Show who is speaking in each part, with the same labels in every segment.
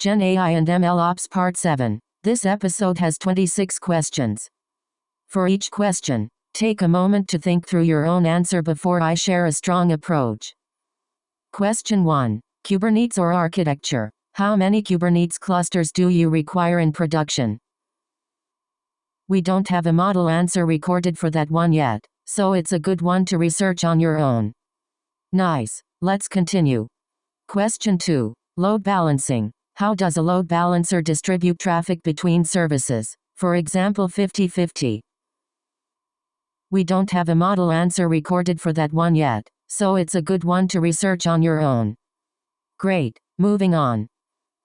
Speaker 1: GenAI and MLOps Part 7. This episode has 26 questions. For each question, take a moment to think through your own answer before I share a strong approach. Question 1. Kubernetes or architecture? How many Kubernetes clusters do you require in production? We don't have a model answer recorded for that one yet, so it's a good one to research on your own. Nice. Let's continue. Question 2. Load balancing. How does a load balancer distribute traffic between services, for example 50-50? We don't have a model answer recorded for that one yet, so it's a good one to research on your own. Great. Moving on.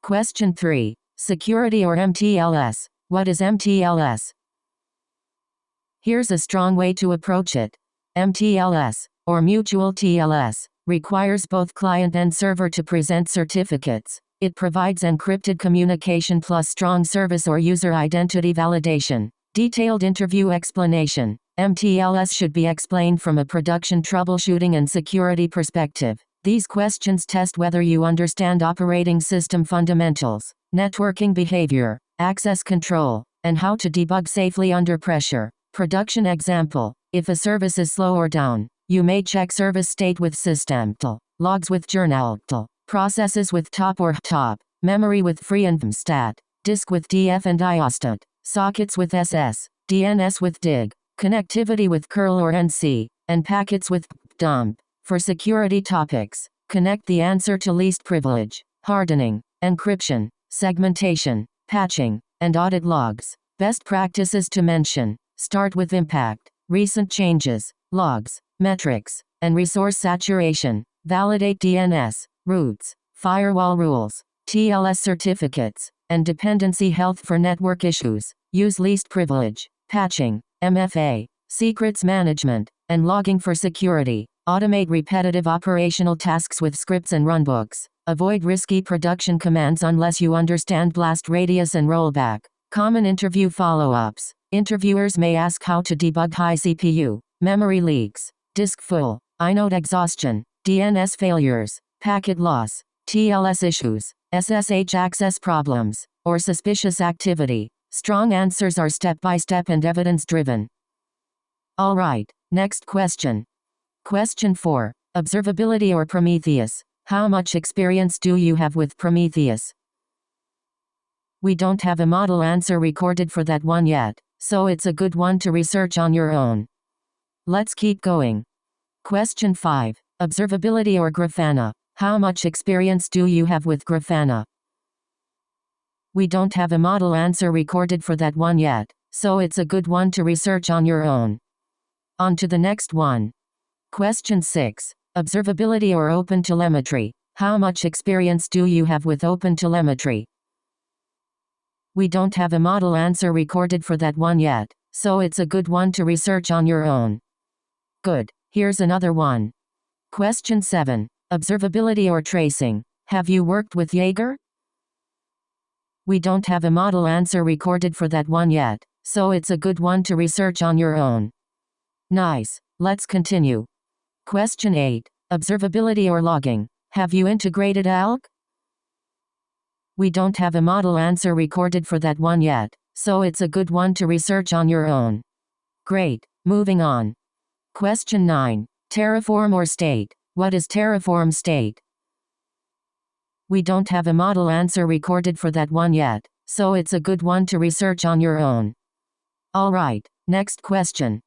Speaker 1: Question 3. Security or MTLS? What is MTLS? Here's a strong way to approach it. MTLS, or mutual TLS, requires both client and server to present certificates. It provides encrypted communication plus strong service or user identity validation. Detailed interview explanation. MTLS should be explained from a production troubleshooting and security perspective. These questions test whether you understand operating system fundamentals, networking behavior, access control, and how to debug safely under pressure. Production example. If a service is slow or down, you may check service state with systemtl, logs with journaltl, processes with top or top, memory with free and stat, disk with df and iostat, sockets with ss, DNS with dig, connectivity with curl or nc, and packets with dump. For security topics, connect the answer to least privilege, hardening, encryption, segmentation, patching, and audit logs. Best practices to mention. Start with impact, recent changes, logs, metrics, and resource saturation. Validate DNS, routes, firewall rules, TLS certificates, and dependency health for network issues. Use least privilege, patching, MFA, secrets management, and logging for security. Automate repetitive operational tasks with scripts and runbooks. Avoid risky production commands unless you understand blast radius and rollback. Common interview follow-ups. Interviewers may ask how to debug high CPU, memory leaks, disk full, inode exhaustion, DNS failures, packet loss, TLS issues, SSH access problems, or suspicious activity. Strong answers are step-by-step and evidence-driven. Alright, next question. Question 4. Observability or Prometheus? How much experience do you have with Prometheus? We don't have a model answer recorded for that one yet, so it's a good one to research on your own. Let's keep going. Question 5. Observability or Grafana? How much experience do you have with Grafana? We don't have a model answer recorded for that one yet, so it's a good one to research on your own. On to the next one. Question 6. Observability or OpenTelemetry? How much experience do you have with OpenTelemetry? We don't have a model answer recorded for that one yet, so it's a good one to research on your own. Good. Here's another one. Question 7. Observability or tracing? Have you worked with Jaeger? We don't have a model answer recorded for that one yet, so it's a good one to research on your own. Nice. Let's continue. Question 8. Observability or logging? Have you integrated ALG? We don't have a model answer recorded for that one yet, so it's a good one to research on your own. Great. Moving on. Question 9. Terraform or state? What is Terraform state? We don't have a model answer recorded for that one yet, so it's a good one to research on your own. Alright, next question.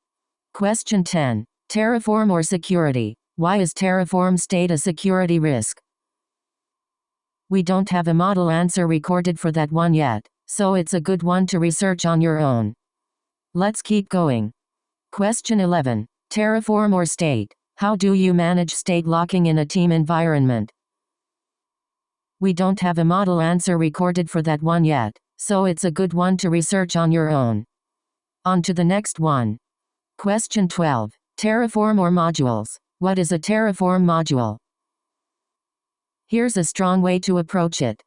Speaker 1: Question 10. Terraform or security? Why is Terraform state a security risk? We don't have a model answer recorded for that one yet, so it's a good one to research on your own. Let's keep going. Question 11. Terraform or state? How do you manage state locking in a team environment? We don't have a model answer recorded for that one yet, so it's a good one to research on your own. On to the next one. Question 12. Terraform or modules? What is a Terraform module? Here's a strong way to approach it.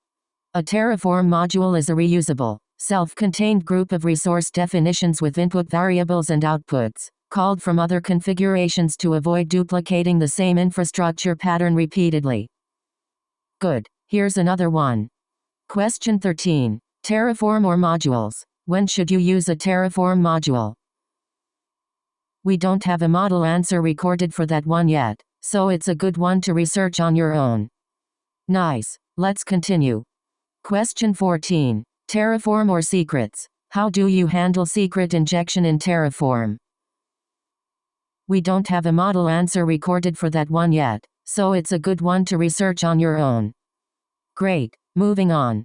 Speaker 1: A Terraform module is a reusable, self-contained group of resource definitions with input variables and outputs, called from other configurations to avoid duplicating the same infrastructure pattern repeatedly. Good. Here's another one. Question 13. Terraform or modules? When should you use a Terraform module? We don't have a model answer recorded for that one yet, so it's a good one to research on your own. Nice. Let's continue. Question 14. Terraform or secrets? How do you handle secret injection in Terraform? We don't have a model answer recorded for that one yet, so it's a good one to research on your own. Great. Moving on.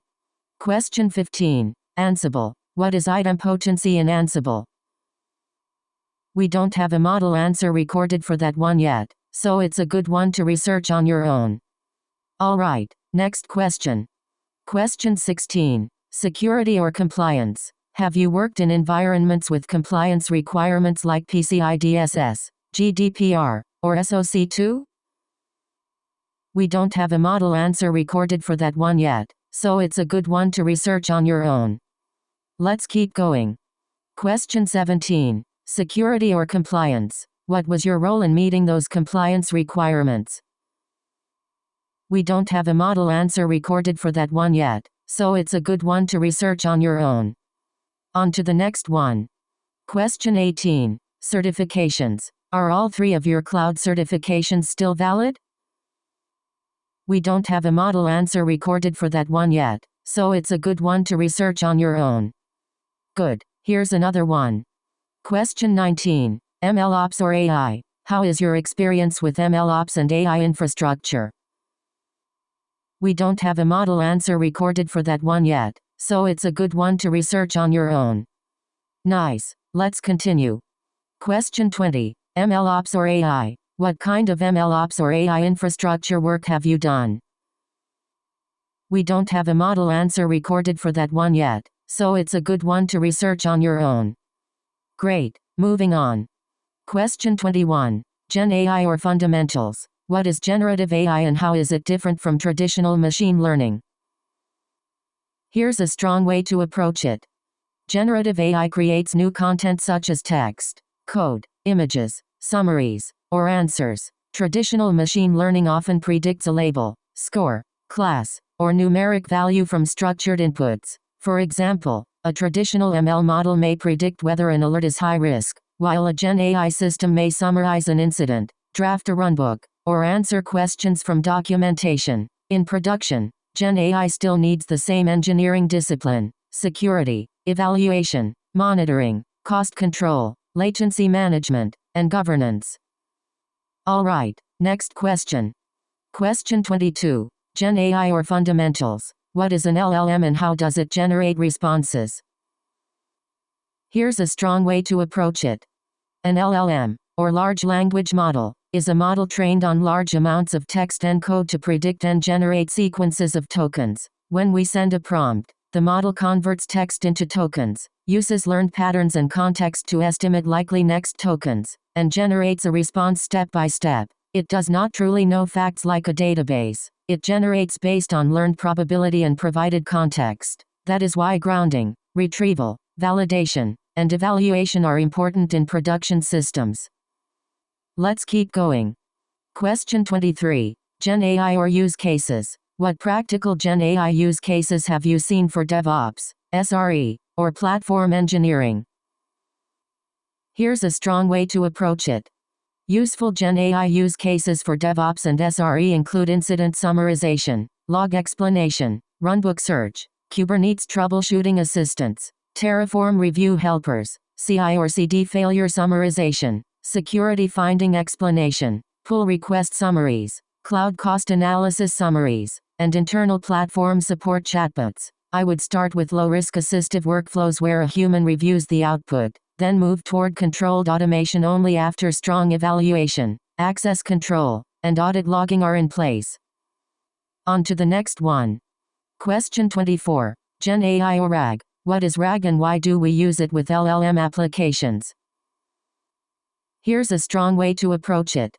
Speaker 1: Question 15. Ansible. What is idempotency in Ansible? We don't have a model answer recorded for that one yet, so it's a good one to research on your own. Alright, next question. Question 16. Security or compliance? Have you worked in environments with compliance requirements like PCI DSS, GDPR, or SOC 2? We don't have a model answer recorded for that one yet, so it's a good one to research on your own. Let's keep going. Question 17. Security or compliance? What was your role in meeting those compliance requirements? We don't have a model answer recorded for that one yet, so it's a good one to research on your own. On to the next one. Question 18. Certifications. Are all 3 of your cloud certifications still valid? We don't have a model answer recorded for that one yet, so it's a good one to research on your own. Good. Here's another one. Question 19. MLOps or AI? How is your experience with MLOps and AI infrastructure? We don't have a model answer recorded for that one yet, so it's a good one to research on your own. Nice. Let's continue. Question 20. MLOps or AI? What kind of MLOps or AI infrastructure work have you done? We don't have a model answer recorded for that one yet, so it's a good one to research on your own. Great. Moving on. Question 21. GenAI or fundamentals? What is generative AI and how is it different from traditional machine learning? Here's a strong way to approach it. Generative AI creates new content such as text, code, images, summaries, or answers. Traditional machine learning often predicts a label, score, class, or numeric value from structured inputs. For example, a traditional ML model may predict whether an alert is high risk, while a GenAI system may summarize an incident, draft a runbook, or answer questions from documentation. In production, GenAI still needs the same engineering discipline: security, evaluation, monitoring, cost control, latency management, and governance. Alright, next question. Question 22. GenAI or fundamentals? What is an LLM and how does it generate responses? Here's a strong way to approach it. An LLM, or large language model, is a model trained on large amounts of text and code to predict and generate sequences of tokens. When we send a prompt, the model converts text into tokens, uses learned patterns and context to estimate likely next tokens, and generates a response step by step. It does not truly know facts like a database. It generates based on learned probability and provided context. That is why grounding, retrieval, validation, and evaluation are important in production systems. Let's keep going. Question 23. GenAI or use cases? What practical GenAI use cases have you seen for DevOps, SRE, or platform engineering? Here's a strong way to approach it. Useful GenAI use cases for DevOps and SRE include incident summarization, log explanation, runbook search, Kubernetes troubleshooting assistance, Terraform review helpers, CI or CD failure summarization, security finding explanation, pull request summaries, cloud cost analysis summaries, and internal platform support chatbots. I would start with low-risk assistive workflows where a human reviews the output, then move toward controlled automation only after strong evaluation, access control, and audit logging are in place. On to the next one. Question 24. GenAI or RAG? What is RAG and why do we use it with LLM applications? Here's a strong way to approach it.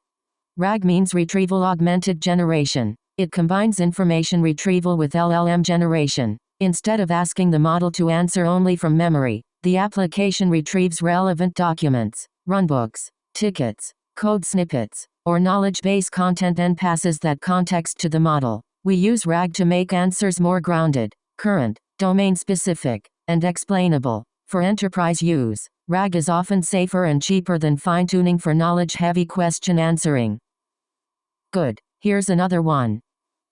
Speaker 1: RAG means Retrieval Augmented Generation. It combines information retrieval with LLM generation. Instead of asking the model to answer only from memory, the application retrieves relevant documents, runbooks, tickets, code snippets, or knowledge base content and passes that context to the model. We use RAG to make answers more grounded, Current, domain-specific, and explainable. For enterprise use, RAG is often safer and cheaper than fine-tuning for knowledge-heavy question answering. Good. Here's another one.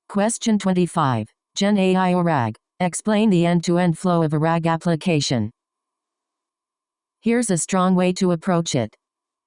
Speaker 1: Question 25. GenAI or RAG? Explain the end-to-end flow of a RAG application. Here's a strong way to approach it.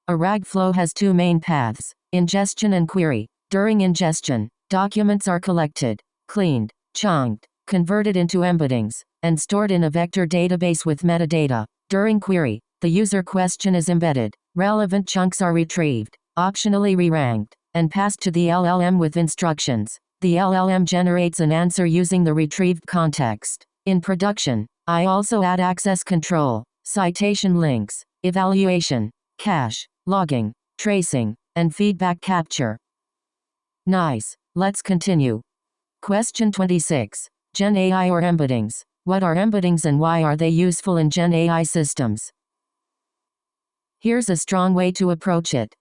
Speaker 1: A RAG flow has two main paths: ingestion and query. During ingestion, documents are collected, cleaned, chunked, converted into embeddings, and stored in a vector database with metadata. During query, the user question is embedded, relevant chunks are retrieved, optionally re-ranked, and passed to the LLM with instructions. The LLM generates an answer using the retrieved context. In production, I also add access control, citation links, evaluation, cache, logging, tracing, and feedback capture. Nice. Let's continue. Question 26. GenAI or embeddings? What are embeddings and why are they useful in GenAI systems? Here's a strong way to approach it.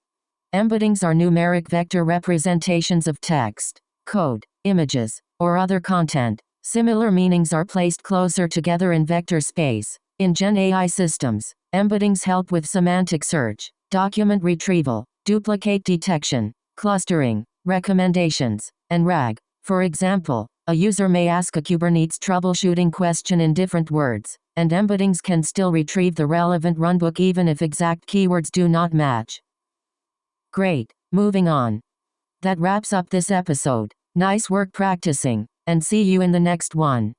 Speaker 1: Embeddings are numeric vector representations of text, code, images, or other content. Similar meanings are placed closer together in vector space. In GenAI systems, embeddings help with semantic search, document retrieval, duplicate detection, clustering, recommendations, and RAG. For example, a user may ask a Kubernetes troubleshooting question in different words, and embeddings can still retrieve the relevant runbook even if exact keywords do not match. Great. Moving on. That wraps up this episode. Nice work practicing, and see you in the next one.